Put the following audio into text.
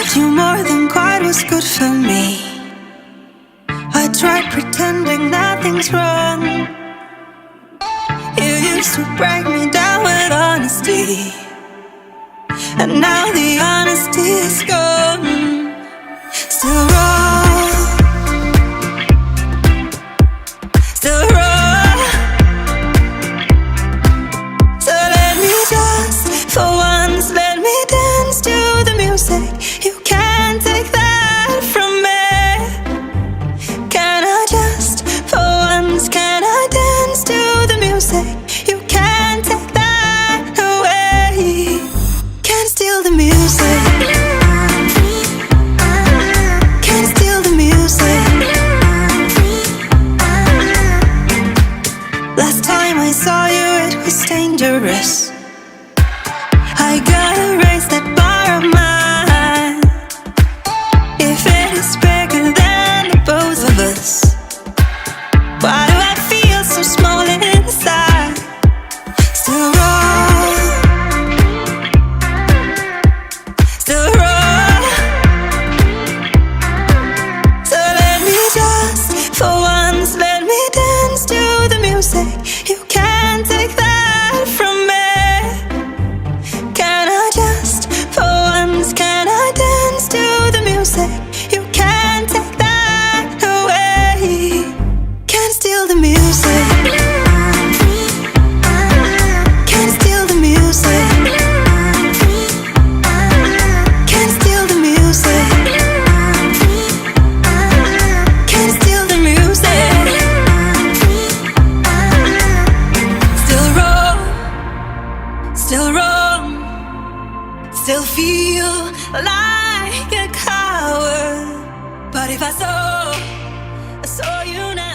loved you more than quite was good for me. I tried pretending nothing's wrong. You used to break me down with honesty, and now the honesty is gone. Still wrong, still wrong. So let me just, for once, let me dance to the music. You can't take that from me. Can I just, for once, can I dance to the music? You can't take that away. Can't steal the music. Can't steal the music. Last time I saw you, it was dangerous. I gotta raise that bar of mine. If it is bigger than the both of us, why do I feel so small inside? Still wrong, still wrong. So let me just, for once, let me dance to the music. You can't take that from me. Can I just, for once, can I dance to the music? You can't take that away. Can't steal the music. Can't steal the music. Can't steal the music. Can't steal the music. Still wrong, still wrong. Still feel like a coward. But if I saw you now,